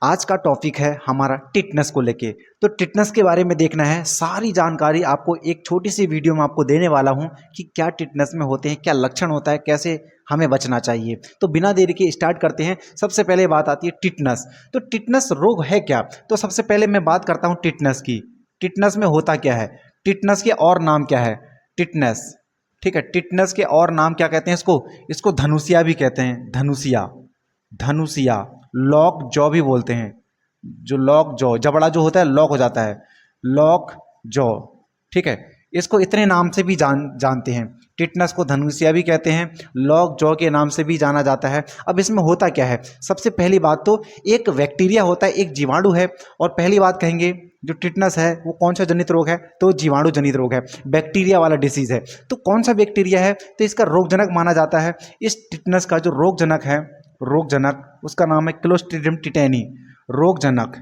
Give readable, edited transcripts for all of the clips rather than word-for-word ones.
आज का टॉपिक है हमारा टिटनेस को लेके। तो टिटनेस के बारे में देखना है, सारी जानकारी आपको एक छोटी सी वीडियो में आपको देने वाला हूं कि क्या टिटनेस में होते हैं, क्या लक्षण होता है, कैसे हमें बचना चाहिए। तो बिना देरी के स्टार्ट करते हैं। सबसे पहले बात आती है टिटनेस। तो टिटनेस रोग है क्या? तो सबसे पहले मैं बात करता हूँ टिटनेस की। टिटनेस में होता क्या है, टिटनेस के और नाम क्या है। टिटनेस, ठीक है, टिटनेस के और नाम क्या कहते हैं इसको धनुषिया भी कहते हैं। धनुषिया, धनुषिया, लॉक जॉ भी बोलते हैं। जो लॉक जॉ, जबड़ा जो होता है लॉक हो जाता है, लॉक जॉ, ठीक है। इसको इतने नाम से भी जानते हैं। टिटनेस को धनुषिया भी कहते हैं, लॉक जॉ के नाम से भी जाना जाता है। अब इसमें होता क्या है, सबसे पहली बात तो एक बैक्टीरिया होता है, एक जीवाणु है। और पहली बात कहेंगे जो टिटनेस है वो कौन सा जनित रोग है, तो जीवाणु जनित रोग है, बैक्टीरिया वाला डिसीज है। तो कौन सा बैक्टीरिया है, तो इसका रोगजनक माना जाता है। इस टिटनेस का जो रोगजनक है, रोगजनक, उसका नाम है क्लोस्ट्रीडियम टिटेनी। रोगजनक,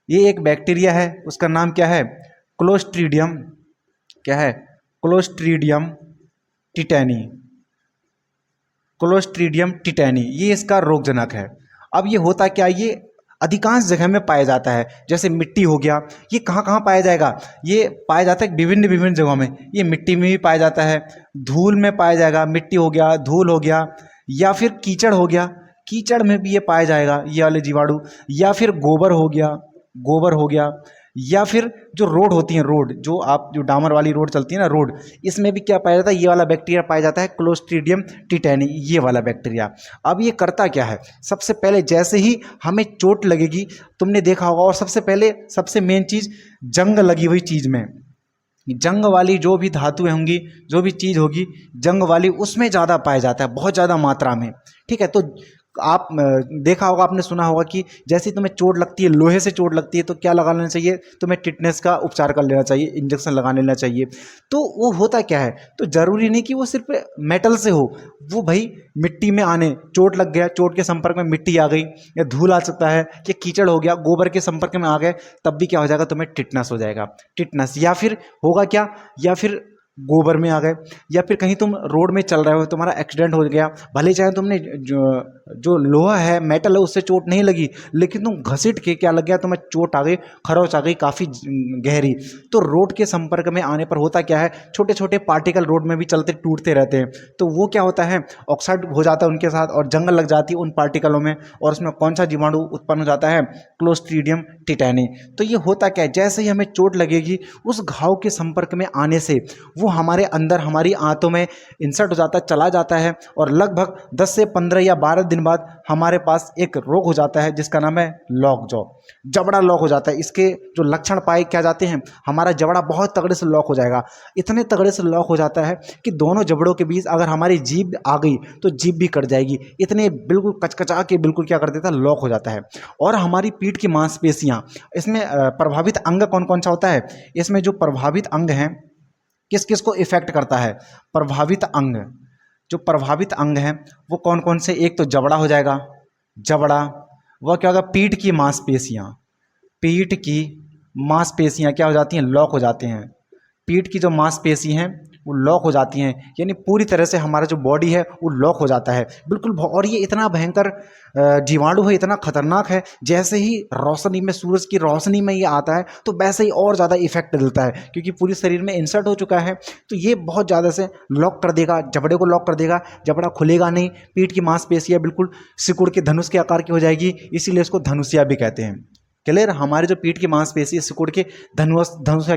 ये एक बैक्टीरिया है, उसका नाम क्या है, क्लोस्ट्रीडियम, क्या है, क्लोस्ट्रीडियम टिटेनी। क्लोस्ट्रीडियम टिटेनी ये इसका रोगजनक है। अब ये होता क्या, ये अधिकांश जगह में पाया जाता है। जैसे मिट्टी हो गया, ये कहाँ कहाँ पाया जाएगा, ये पाया जाता है विभिन्न विभिन्न जगहों में। ये मिट्टी में भी पाया जाता है, धूल में पाया जाएगा, मिट्टी हो गया, धूल हो गया, या फिर कीचड़ हो गया, कीचड़ में भी ये पाया जाएगा ये वाले जीवाणु, या फिर गोबर हो गया, गोबर हो गया, या फिर जो रोड होती है, रोड जो आप जो डामर वाली रोड चलती है ना, रोड, इसमें भी क्या पाया जाता है, ये वाला बैक्टीरिया पाया जाता है, क्लोस्ट्रीडियम टिटेनी, ये वाला बैक्टीरिया। अब ये करता क्या है, सबसे पहले जैसे ही हमें चोट लगेगी, तुमने देखा होगा, और सबसे पहले सबसे मेन चीज, जंग लगी हुई चीज में, जंग वाली जो भी धातुएं होंगी, जो भी चीज़ होगी जंग वाली, उसमें ज़्यादा पाया जाता है, बहुत ज़्यादा मात्रा में, ठीक है। तो आप देखा होगा, आपने सुना होगा कि जैसे तुम्हें चोट लगती है, लोहे से चोट लगती है, तो क्या लगा लेना चाहिए, तुम्हें टिटनेस का उपचार कर लेना चाहिए, इंजेक्शन लगा लेना चाहिए। तो वो होता क्या है, तो ज़रूरी नहीं कि वो सिर्फ मेटल से हो, वो भाई मिट्टी में आने, चोट लग गया, चोट के संपर्क में मिट्टी आ गई, या धूल आ सकता है, या कीचड़ हो गया, गोबर के संपर्क में आ गए, तब भी क्या हो जाएगा, तुम्हें टिटनेस हो जाएगा, टिटनेस। या फिर होगा क्या, या फिर गोबर में आ गए, या फिर कहीं तुम रोड में चल रहे हो, तुम्हारा एक्सीडेंट हो गया, भले चाहे तुमने जो लोहा है, मेटल है, उससे चोट नहीं लगी, लेकिन तुम घसीट के क्या लग गया, तुम्हें चोट आ गई, खरोच आ गई काफ़ी गहरी। तो रोड के संपर्क में आने पर होता क्या है, छोटे छोटे पार्टिकल रोड में भी चलते टूटते रहते हैं। तो वो क्या होता है, ऑक्साइड हो जाता है उनके साथ, और जंग लग जाती है उन पार्टिकलों में, और उसमें कौन सा जीवाणु उत्पन्न हो जाता है, क्लोस्ट्रीडियम टिटेनी। तो ये होता क्या है, जैसे ही हमें चोट लगेगी, उस घाव के संपर्क में आने से वो हमारे अंदर, हमारी आंतों में इंसर्ट हो जाता है, चला जाता है, और लगभग 10 से 15 या 12 दिन बाद हमारे पास एक रोग हो जाता है जिसका नाम है लॉक जॉ, जबड़ा लॉक हो जाता है। इसके जो लक्षण पाए क्या जाते हैं, हमारा जबड़ा बहुत तगड़े से लॉक हो जाएगा, इतने तगड़े से लॉक हो जाता है कि दोनों जबड़ों के बीच अगर हमारी जीभ आ गई तो जीभ भी कट जाएगी, इतने बिल्कुल कचकचा के बिल्कुल क्या कर देता है, लॉक हो जाता है। और हमारी पीठ की मांसपेशियां, इसमें प्रभावित अंग कौन कौन सा होता है, इसमें जो प्रभावित अंग हैं, किस किस को इफेक्ट करता है, प्रभावित अंग, जो प्रभावित अंग हैं वो कौन कौन से, एक तो जबड़ा हो जाएगा, जबड़ा, वह क्या होगा, पीठ की मांसपेशियां, पीठ की मांसपेशियां क्या हो जाती हैं, लॉक हो जाते हैं। पीठ की जो मांसपेशी हैं वो लॉक हो जाती हैं, यानी पूरी तरह से हमारा जो बॉडी है वो लॉक हो जाता है बिल्कुल। और ये इतना भयंकर जीवाणु है, इतना खतरनाक है, जैसे ही रोशनी में, सूरज की रोशनी में ये आता है तो वैसे ही और ज़्यादा इफेक्ट देता है, क्योंकि पूरी शरीर में इंसर्ट हो चुका है। तो ये बहुत ज़्यादा से लॉक कर देगा, जबड़े को लॉक कर देगा, जबड़ा खुलेगा नहीं, पीठ की मांसपेशियाँ बिल्कुल सिकुड़ के धनुष के आकार की हो जाएगी, इसीलिए इसको धनुषिया भी कहते हैं। क्लियर, हमारे जो पीठ की मांसपेशी सिकुड़ के धनुष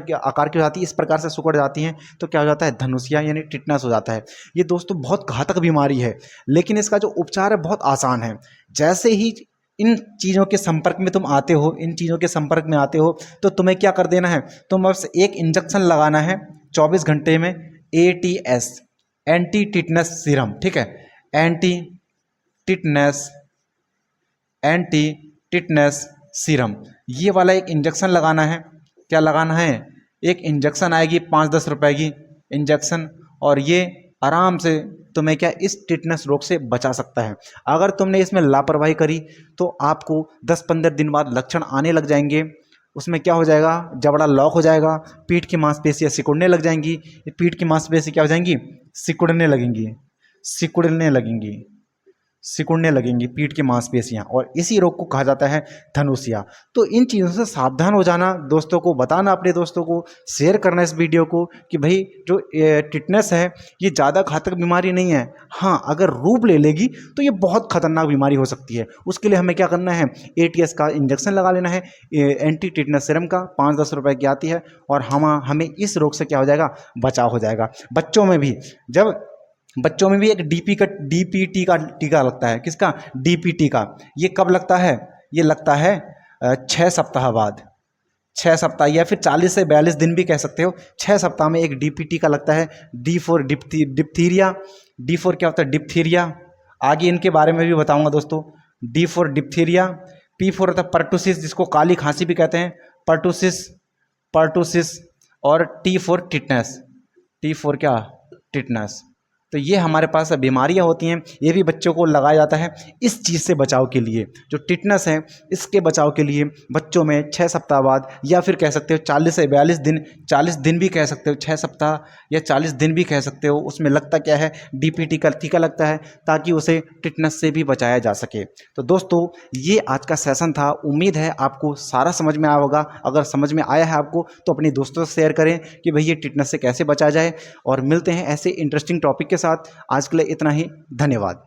के आकार की हो जाती है, इस प्रकार से सिकुड़ जाती हैं, तो क्या हो जाता है, धनुषिया यानी टिटनेस हो जाता है। ये दोस्तों बहुत घातक बीमारी है, लेकिन इसका जो उपचार है बहुत आसान है। जैसे ही इन चीज़ों के संपर्क में तुम आते हो, इन चीज़ों के संपर्क में आते हो, तो तुम्हें क्या कर देना है, तुम बस एक इंजेक्शन लगाना है 24 घंटे में, ATS, एंटी टिटनेस सीरम, ठीक है, anti tetanus, anti tetanus serum, ये वाला एक इंजेक्शन लगाना है। क्या लगाना है, एक इंजेक्शन आएगी 5-10 रुपए की इंजेक्शन, और ये आराम से तुम्हें क्या, इस टिटनेस रोग से बचा सकता है। अगर तुमने इसमें लापरवाही करी तो आपको 10-15 दिन बाद लक्षण आने लग जाएंगे। उसमें क्या हो जाएगा, जबड़ा लॉक हो जाएगा, पीठ की मांसपेशियाँ सिकुड़ने लग जाएंगी, पीठ की मांसपेशी क्या हो जाएंगी, सिकुड़ने लगेंगी, सिकुड़ने लगेंगी, सिकुड़ने लगेंगी पीठ की मांसपेशियां, और इसी रोग को कहा जाता है धनुषिया। तो इन चीज़ों से सावधान हो जाना, दोस्तों को बताना, अपने दोस्तों को शेयर करना इस वीडियो को कि भाई जो टिटनेस है ये ज़्यादा घातक बीमारी नहीं है। हाँ, अगर रूप ले लेगी तो ये बहुत खतरनाक बीमारी हो सकती है। उसके लिए हमें क्या करना है, ATS का इंजेक्शन लगा लेना है, एंटी टिटनेस सीरम का 5-10 रुपए की आती है, और हमें इस रोग से क्या हो जाएगा, बचाव हो जाएगा। बच्चों में भी एक DPT का टीका लगता है। किसका? DPT का। ये कब लगता है? ये लगता है 6 सप्ताह बाद, 6 सप्ताह या फिर 40 से 42 दिन भी कह सकते हो। 6 सप्ताह में एक DPT का लगता है। D4 diphtheria. D4 क्या होता है? डिप्थीरिया। आगे इनके बारे में भी बताऊंगा दोस्तों। D4 diphtheria. P4 होता है पर्टुसिस, जिसको काली खांसी भी कहते हैं, पर्टुसिस। और T4 टिटनेस। T4 क्या? टिटनेस। तो ये हमारे पास बीमारियां होती हैं, ये भी बच्चों को लगाया जाता है इस चीज़ से बचाव के लिए। जो टिटनेस है इसके बचाव के लिए बच्चों में 6 सप्ताह बाद, या फिर कह सकते हो 40 से 42 दिन, 40 दिन भी कह सकते हो, 6 सप्ताह या 40 दिन भी कह सकते हो, उसमें लगता क्या है, DPT का टीका लगता है, ताकि उसे टिटनेस से भी बचाया जा सके। तो दोस्तों ये आज का सेशन था। उम्मीद है आपको सारा समझ में आया होगा। अगर समझ में आया है आपको तो अपने दोस्तों से शेयर करें कि भाई ये टिटनेस से कैसे बचा जाए, और मिलते हैं ऐसे इंटरेस्टिंग टॉपिक के साथ। आज के लिए इतना ही, धन्यवाद।